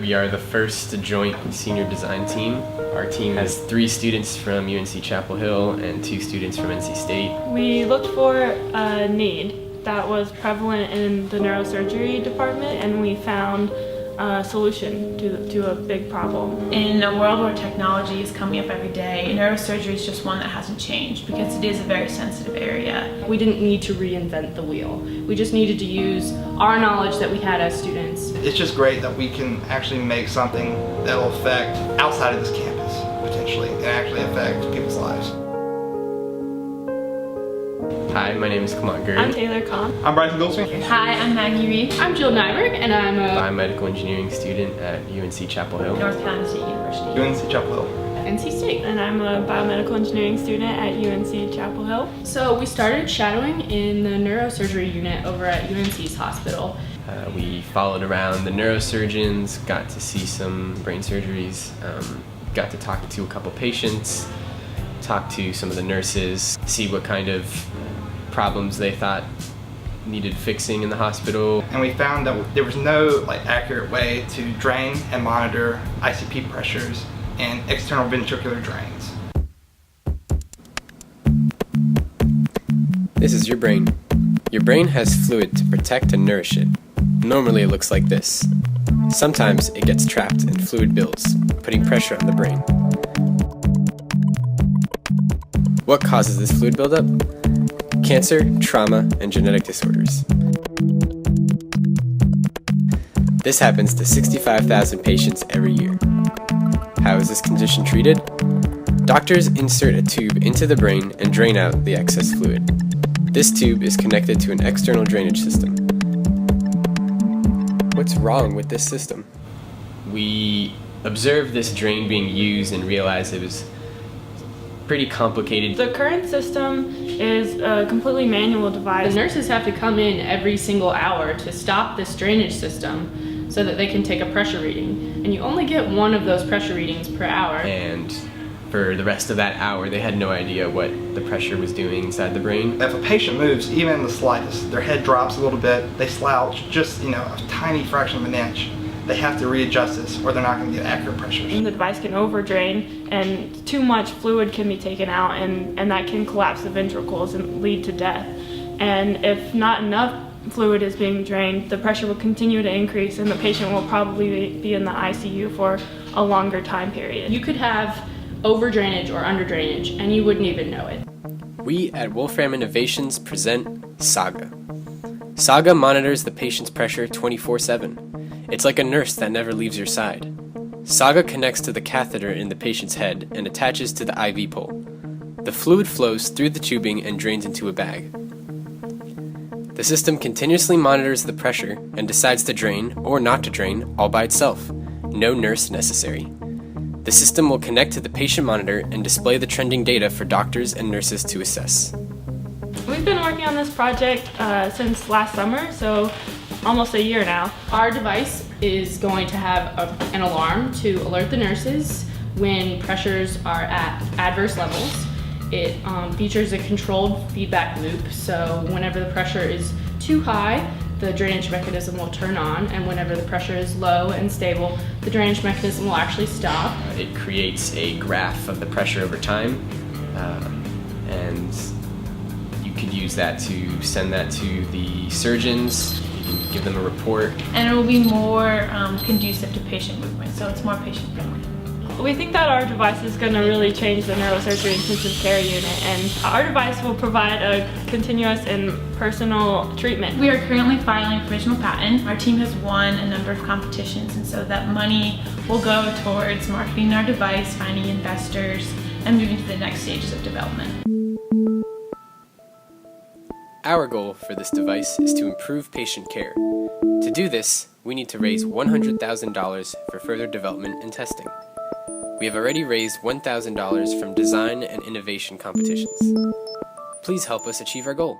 We are the first joint senior design team. Our team has 3 students from UNC Chapel Hill and 2 students from NC State. We looked for a need that was prevalent in the neurosurgery department, and we found a solution to a big problem. In a world where technology is coming up every day, neurosurgery is just one that hasn't changed because it is a very sensitive area. We didn't need to reinvent the wheel. We just needed to use our knowledge that we had as students. It's just great that we can actually make something that will affect outside of this campus, potentially, and actually affect people's lives. Hi, my name is Clement Gurd. I'm Taylor Kahn. I'm Bryson Goldsmith. Hi, I'm Maggie Reed. I'm Jill Nyberg, and I'm a biomedical engineering student at UNC Chapel Hill. North Carolina State University. UNC Chapel Hill. NC State. And I'm a biomedical engineering student at UNC Chapel Hill. So we started shadowing in the neurosurgery unit over at UNC's hospital. We followed around the neurosurgeons, got to see some brain surgeries, got to talk to a couple patients, talk to some of the nurses, see what kind of problems they thought needed fixing in the hospital. And we found that there was no accurate way to drain and monitor ICP pressures and external ventricular drains. This is your brain. Your brain has fluid to protect and nourish it. Normally it looks like this. Sometimes it gets trapped and fluid builds, putting pressure on the brain. What causes this fluid buildup? Cancer, trauma, and genetic disorders. This happens to 65,000 patients every year. How is this condition treated? Doctors insert a tube into the brain and drain out the excess fluid. This tube is connected to an external drainage system. What's wrong with this system? We observed this drain being used and realized it was pretty complicated. The current system is a completely manual device. The nurses have to come in every single hour to stop this drainage system so that they can take a pressure reading. And you only get one of those pressure readings per hour. And for the rest of that hour, they had no idea what the pressure was doing inside the brain. If a patient moves even the slightest, their head drops a little bit, they slouch just a tiny fraction of an inch, they have to readjust this or they're not going to get accurate pressures. The device can overdrain and too much fluid can be taken out, and that can collapse the ventricles and lead to death. And if not enough fluid is being drained, the pressure will continue to increase and the patient will probably be in the ICU for a longer time period. You could have overdrainage or underdrainage and you wouldn't even know it. We at Wolfram Innovations present Saga. Saga monitors the patient's pressure 24/7. It's like a nurse that never leaves your side. Saga connects to the catheter in the patient's head and attaches to the IV pole. The fluid flows through the tubing and drains into a bag. The system continuously monitors the pressure and decides to drain or not to drain all by itself. No nurse necessary. The system will connect to the patient monitor and display the trending data for doctors and nurses to assess. We've been working on this project since last summer, so almost a year now. Our device is going to have an alarm to alert the nurses when pressures are at adverse levels. It features a controlled feedback loop, so whenever the pressure is too high, the drainage mechanism will turn on, and whenever the pressure is low and stable, the drainage mechanism will actually stop. It creates a graph of the pressure over time, and you could use that to send that to the surgeons. You can give them a report. And it will be more conducive to patient movement, so it's more patient friendly. We think that our device is going to really change the neurosurgery intensive care unit, and our device will provide a continuous and personal treatment. We are currently filing a provisional patent. Our team has won a number of competitions, and so that money will go towards marketing our device, finding investors, and moving to the next stages of development. Our goal for this device is to improve patient care. To do this, we need to raise $100,000 for further development and testing. We have already raised $1,000 from design and innovation competitions. Please help us achieve our goal.